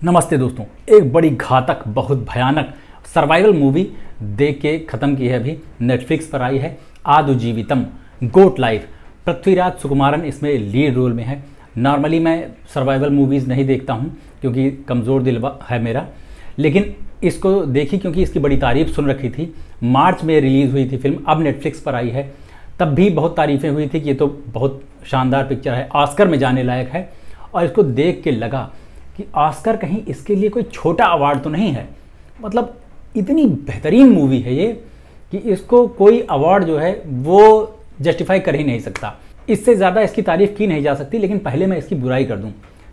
नमस्ते दोस्तों, एक बड़ी घातक बहुत भयानक सर्वाइवल मूवी देख के ख़त्म की है। अभी नेटफ्लिक्स पर आई है, आदु जीवितम गोट लाइफ। पृथ्वीराज सुकुमारन इसमें लीड रोल में है। नॉर्मली मैं सर्वाइवल मूवीज़ नहीं देखता हूं क्योंकि कमज़ोर दिल है मेरा, लेकिन इसको देखी क्योंकि इसकी बड़ी तारीफ़ सुन रखी थी। मार्च में रिलीज़ हुई थी फिल्म, अब नेटफ्लिक्स पर आई है। तब भी बहुत तारीफ़ें हुई थी कि ये तो बहुत शानदार पिक्चर है, ऑस्कर में जाने लायक है। और इसको देख के लगा कि ऑस्कर कहीं इसके लिए कोई छोटा अवार्ड तो नहीं है। मतलब इतनी बेहतरीन मूवी है ये कि इसको कोई अवार्ड जो है वो जस्टिफाई कर ही नहीं सकता। इससे ज़्यादा इसकी तारीफ़ की नहीं जा सकती। लेकिन पहले मैं इसकी बुराई कर दूं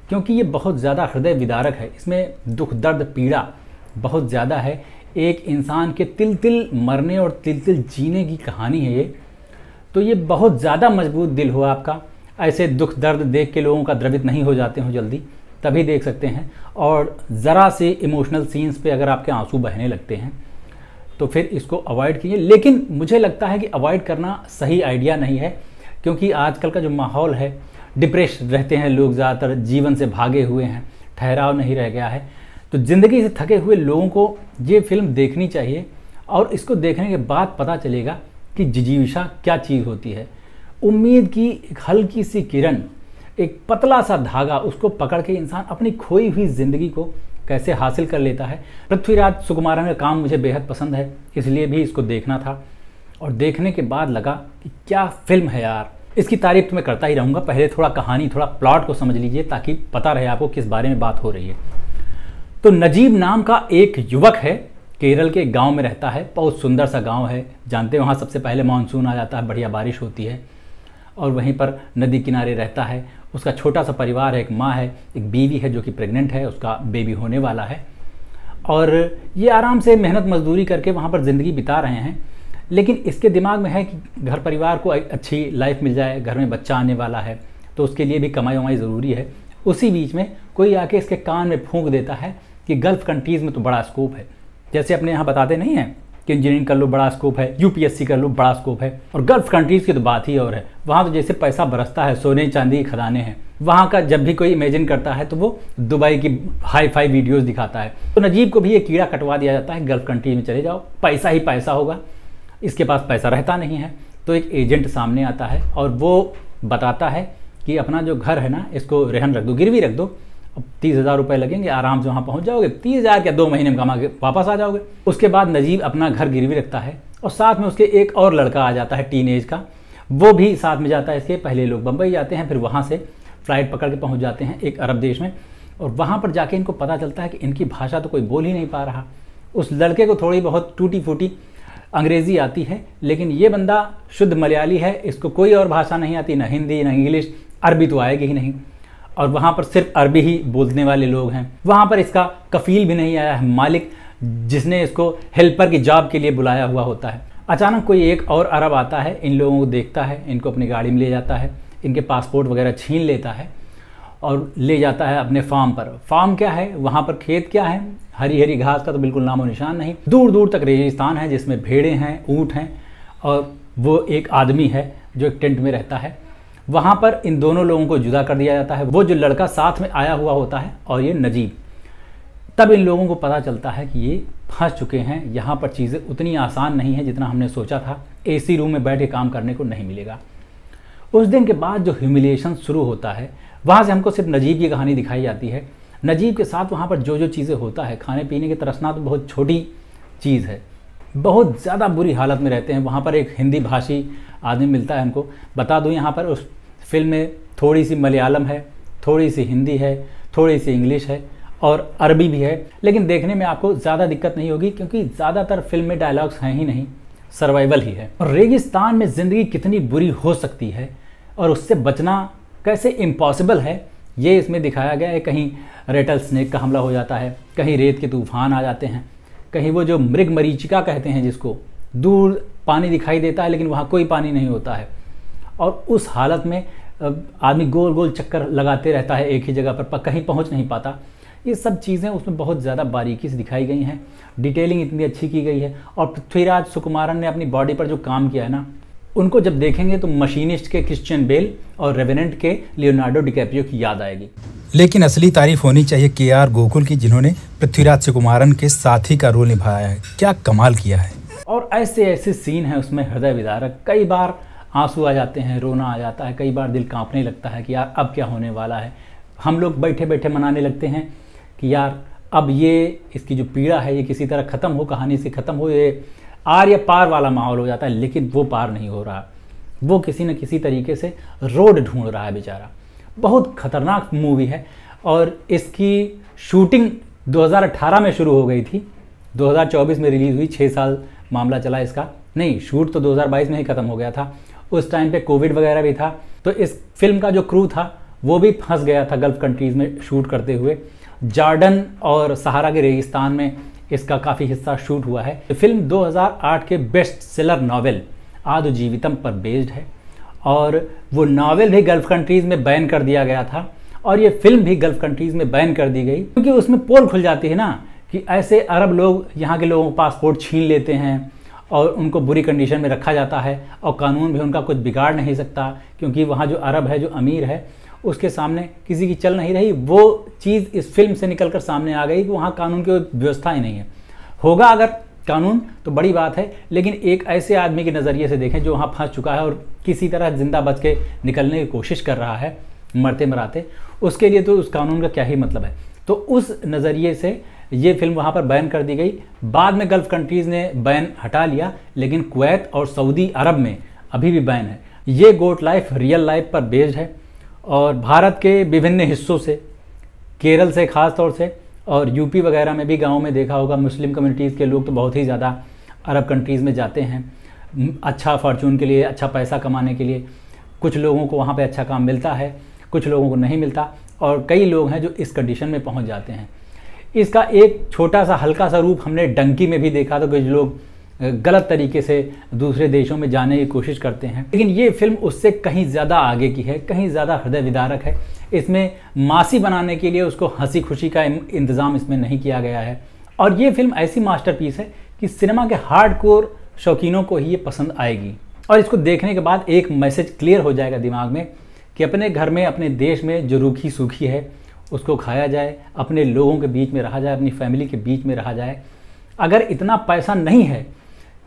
क्योंकि ये बहुत ज़्यादा हृदय विदारक है। इसमें दुख दर्द पीड़ा बहुत ज़्यादा है। एक इंसान के तिल तिल मरने और तिल तिल जीने की कहानी है ये। तो ये बहुत ज़्यादा मजबूत दिल हो आपका। ऐसे दुख दर्द देख के लोगों का द्रवित नहीं हो जाते हो जल्दी, तभी देख सकते हैं। और ज़रा से इमोशनल सीन्स पे अगर आपके आंसू बहने लगते हैं तो फिर इसको अवॉइड कीजिए। लेकिन मुझे लगता है कि अवॉइड करना सही आइडिया नहीं है क्योंकि आजकल का जो माहौल है, डिप्रेस रहते हैं लोग ज़्यादातर, जीवन से भागे हुए हैं, ठहराव नहीं रह गया है। तो ज़िंदगी से थके हुए लोगों को ये फिल्म देखनी चाहिए और इसको देखने के बाद पता चलेगा कि जिजीविषा क्या चीज़ होती है। उम्मीद की एक हल्की सी किरण, एक पतला सा धागा, उसको पकड़ के इंसान अपनी खोई हुई ज़िंदगी को कैसे हासिल कर लेता है। पृथ्वीराज सुकुमारन का काम मुझे बेहद पसंद है, इसलिए भी इसको देखना था। और देखने के बाद लगा कि क्या फिल्म है यार। इसकी तारीफ तो मैं करता ही रहूँगा। पहले थोड़ा कहानी, थोड़ा प्लॉट को समझ लीजिए ताकि पता रहे आपको किस बारे में बात हो रही है। तो नजीब नाम का एक युवक है, केरल के गाँव में रहता है। बहुत सुंदर सा गाँव है, जानते हैं वहाँ सबसे पहले मानसून आ जाता है, बढ़िया बारिश होती है। और वहीं पर नदी किनारे रहता है। उसका छोटा सा परिवार है, एक माँ है, एक बीवी है जो कि प्रेग्नेंट है, उसका बेबी होने वाला है। और ये आराम से मेहनत मजदूरी करके वहाँ पर ज़िंदगी बिता रहे हैं। लेकिन इसके दिमाग में है कि घर परिवार को अच्छी लाइफ मिल जाए, घर में बच्चा आने वाला है तो उसके लिए भी कमाई वमाई ज़रूरी है। उसी बीच में कोई आके इसके कान में फूंक देता है कि गल्फ़ कंट्रीज़ में तो बड़ा स्कोप है। जैसे अपने यहाँ बताते नहीं हैं कि इंजीनियरिंग कर लो बड़ा स्कोप है, यूपीएससी कर लो बड़ा स्कोप है। और गल्फ़ कंट्रीज़ की तो बात ही और है। वहाँ तो जैसे पैसा बरसता है, सोने चांदी की खदानें हैं। वहाँ का जब भी कोई इमेजिन करता है तो वो दुबई की हाई फाई वीडियोस दिखाता है। तो नजीब को भी ये कीड़ा कटवा दिया जाता है, गल्फ़ कंट्री में चले जाओ, पैसा ही पैसा होगा। इसके पास पैसा रहता नहीं है तो एक एजेंट सामने आता है और वो बताता है कि अपना जो घर है ना, इसको रहन रख दो, गिरवी रख दो। अब 30,000 रुपये लगेंगे, आराम से वहाँ पहुँच जाओगे। 30,000 क्या 2 महीने में कमा के वापस आ जाओगे। उसके बाद नजीब अपना घर गिरवी रखता है और साथ में उसके एक और लड़का आ जाता है टीनेज का, वो भी साथ में जाता है इसके। पहले लोग बम्बई जाते हैं, फिर वहाँ से फ्लाइट पकड़ के पहुँच जाते हैं एक अरब देश में। और वहाँ पर जाके इनको पता चलता है कि इनकी भाषा तो कोई बोल ही नहीं पा रहा। उस लड़के को थोड़ी बहुत टूटी फूटी अंग्रेज़ी आती है, लेकिन ये बंदा शुद्ध मलयाली है, इसको कोई और भाषा नहीं आती, ना हिंदी ना इंग्लिश, अरबी तो आएगी ही नहीं। और वहाँ पर सिर्फ अरबी ही बोलने वाले लोग हैं। वहाँ पर इसका कफील भी नहीं आया है, मालिक जिसने इसको हेल्पर की जॉब के लिए बुलाया हुआ होता है। अचानक कोई एक और अरब आता है, इन लोगों को देखता है, इनको अपनी गाड़ी में ले जाता है, इनके पासपोर्ट वगैरह छीन लेता है और ले जाता है अपने फार्म पर। फार्म क्या है, वहाँ पर खेत क्या है, हरी हरी घास का तो बिल्कुल नामो निशान नहीं। दूर दूर तक रेगिस्तान है जिसमें भेड़ें हैं, ऊँट हैं और वो एक आदमी है जो एक टेंट में रहता है। वहाँ पर इन दोनों लोगों को जुदा कर दिया जाता है, वो जो लड़का साथ में आया हुआ होता है और ये नजीब। तब इन लोगों को पता चलता है कि ये फंस चुके हैं, यहाँ पर चीज़ें उतनी आसान नहीं है जितना हमने सोचा था। एसी रूम में बैठ के काम करने को नहीं मिलेगा। उस दिन के बाद जो ह्यूमिलिएशन शुरू होता है, वहाँ से हमको सिर्फ नजीब की कहानी दिखाई जाती है। नजीब के साथ वहाँ पर जो जो चीज़ें होता है, खाने पीने की तरसना तो बहुत छोटी चीज़ है, बहुत ज़्यादा बुरी हालत में रहते हैं। वहाँ पर एक हिंदी भाषी आदमी मिलता है हमको। बता दूँ यहाँ पर उस फिल्म में थोड़ी सी मलयालम है, थोड़ी सी हिंदी है, थोड़ी सी इंग्लिश है और अरबी भी है। लेकिन देखने में आपको ज़्यादा दिक्कत नहीं होगी क्योंकि ज़्यादातर फिल्म में डायलॉग्स हैं ही नहीं, सर्वाइवल ही है। और रेगिस्तान में ज़िंदगी कितनी बुरी हो सकती है और उससे बचना कैसे इम्पॉसिबल है, ये इसमें दिखाया गया है। कहीं रेटल स्नेक का हमला हो जाता है, कहीं रेत के तूफान आ जाते हैं, कहीं वो जो मृग मरीचिका कहते हैं जिसको, दूर पानी दिखाई देता है लेकिन वहाँ कोई पानी नहीं होता है। और उस हालत में आदमी गोल गोल चक्कर लगाते रहता है एक ही जगह पर कहीं पहुँच नहीं पाता। ये सब चीज़ें उसमें बहुत ज़्यादा बारीकी से दिखाई गई हैं, डिटेलिंग इतनी अच्छी की गई है। और पृथ्वीराज सुकुमारन ने अपनी बॉडी पर जो काम किया है ना, उनको जब देखेंगे तो मशीनिस्ट के क्रिश्चियन बेल और रेवेनेंट के लियोनार्डो डिकैप्रियो की याद आएगी। लेकिन असली तारीफ होनी चाहिए के.आर. गोकुल की, जिन्होंने पृथ्वीराज सुकुमारन के साथी का रोल निभाया है। क्या कमाल किया है। और ऐसे ऐसे सीन हैं उसमें हृदय विदारक, कई बार आंसू आ जाते हैं, रोना आ जाता है, कई बार दिल कांपने लगता है कि यार अब क्या होने वाला है। हम लोग बैठे बैठे मनाने लगते हैं कि यार अब ये इसकी जो पीड़ा है ये किसी तरह ख़त्म हो, कहानी से ख़त्म हो, ये आर या पार वाला माहौल हो जाता है। लेकिन वो पार नहीं हो रहा, वो किसी न किसी तरीके से रोड ढूंढ रहा है बेचारा। बहुत खतरनाक मूवी है। और इसकी शूटिंग 2018 में शुरू हो गई थी, 2024 में रिलीज़ हुई, 6 साल मामला चला इसका। नहीं, शूट तो 2022 में ही ख़त्म हो गया था। उस टाइम पे कोविड वगैरह भी था, तो इस फिल्म का जो क्रू था वो भी फंस गया था गल्फ़ कंट्रीज़ में शूट करते हुए। जॉर्डन और सहारा के रेगिस्तान में इसका काफ़ी हिस्सा शूट हुआ है। फिल्म 2008 के बेस्ट सेलर नावल आदु जीवितम पर बेस्ड है, और वो नावल भी गल्फ़ कंट्रीज़ में बैन कर दिया गया था, और ये फिल्म भी गल्फ़ कंट्रीज़ में बैन कर दी गई, क्योंकि उसमें पोल खुल जाती है ना कि ऐसे अरब लोग यहाँ के लोगों का पासपोर्ट छीन लेते हैं और उनको बुरी कंडीशन में रखा जाता है, और कानून भी उनका कुछ बिगाड़ नहीं सकता, क्योंकि वहाँ जो अरब है, जो अमीर है, उसके सामने किसी की चल नहीं रही। वो चीज़ इस फिल्म से निकलकर सामने आ गई कि वहाँ कानून की व्यवस्था ही नहीं है। होगा अगर कानून तो बड़ी बात है, लेकिन एक ऐसे आदमी के नज़रिए से देखें जो वहाँ फंस चुका है और किसी तरह जिंदा बच के निकलने की कोशिश कर रहा है मरते मराते, उसके लिए तो उस कानून का क्या ही मतलब है। तो उस नज़रिए से ये फिल्म वहाँ पर बैन कर दी गई। बाद में गल्फ़ कंट्रीज़ ने बैन हटा लिया, लेकिन कुवैत और सऊदी अरब में अभी भी बैन है। ये गोट लाइफ रियल लाइफ पर बेस्ड है, और भारत के विभिन्न हिस्सों से, केरल से ख़ास तौर से, और यूपी वगैरह में भी गाँव में देखा होगा मुस्लिम कम्युनिटीज़ के लोग तो बहुत ही ज़्यादा अरब कंट्रीज़ में जाते हैं अच्छा फॉर्चून के लिए, अच्छा पैसा कमाने के लिए। कुछ लोगों को वहाँ पे अच्छा काम मिलता है, कुछ लोगों को नहीं मिलता, और कई लोग हैं जो इस कंडीशन में पहुँच जाते हैं। इसका एक छोटा सा हल्का सा रूप हमने डंकी में भी देखा था, कुछ लोग गलत तरीके से दूसरे देशों में जाने की कोशिश करते हैं, लेकिन ये फिल्म उससे कहीं ज़्यादा आगे की है, कहीं ज़्यादा हृदय विदारक है। इसमें मासी बनाने के लिए उसको हंसी खुशी का इंतज़ाम इसमें नहीं किया गया है, और ये फिल्म ऐसी मास्टरपीस है कि सिनेमा के हार्डकोर शौकीनों को ही ये पसंद आएगी, और इसको देखने के बाद एक मैसेज क्लियर हो जाएगा दिमाग में कि अपने घर में, अपने देश में जो रूखी सूखी है उसको खाया जाए, अपने लोगों के बीच में रहा जाए, अपनी फैमिली के बीच में रहा जाए। अगर इतना पैसा नहीं है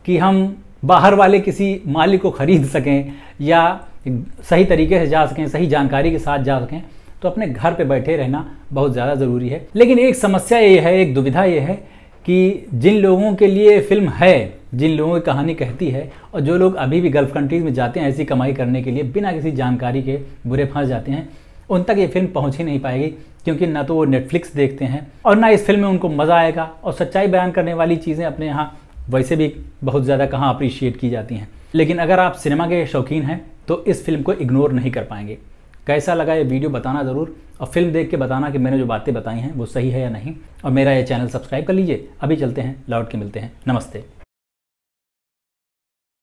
कि हम बाहर वाले किसी मालिक को ख़रीद सकें या सही तरीके से जा सकें, सही जानकारी के साथ जा सकें, तो अपने घर पे बैठे रहना बहुत ज़्यादा ज़रूरी है। लेकिन एक समस्या ये है, एक दुविधा ये है कि जिन लोगों के लिए फिल्म है, जिन लोगों की कहानी कहती है, और जो लोग अभी भी गल्फ़ कंट्रीज़ में जाते हैं ऐसी कमाई करने के लिए, बिना किसी जानकारी के बुरे फंस जाते हैं, उन तक ये फिल्म पहुंच ही नहीं पाएगी, क्योंकि ना तो वो नेटफ्लिक्स देखते हैं और ना इस फिल्म में उनको मज़ा आएगा। और सच्चाई बयान करने वाली चीज़ें अपने यहाँ वैसे भी बहुत ज़्यादा कहाँ अप्रिशिएट की जाती हैं। लेकिन अगर आप सिनेमा के शौकीन हैं तो इस फिल्म को इग्नोर नहीं कर पाएंगे। कैसा लगा ये वीडियो बताना ज़रूर, और फिल्म देख के बताना कि मैंने जो बातें बताई हैं वो सही है या नहीं। और मेरा ये चैनल सब्सक्राइब कर लीजिए। अभी चलते हैं, लौट के मिलते हैं। नमस्ते।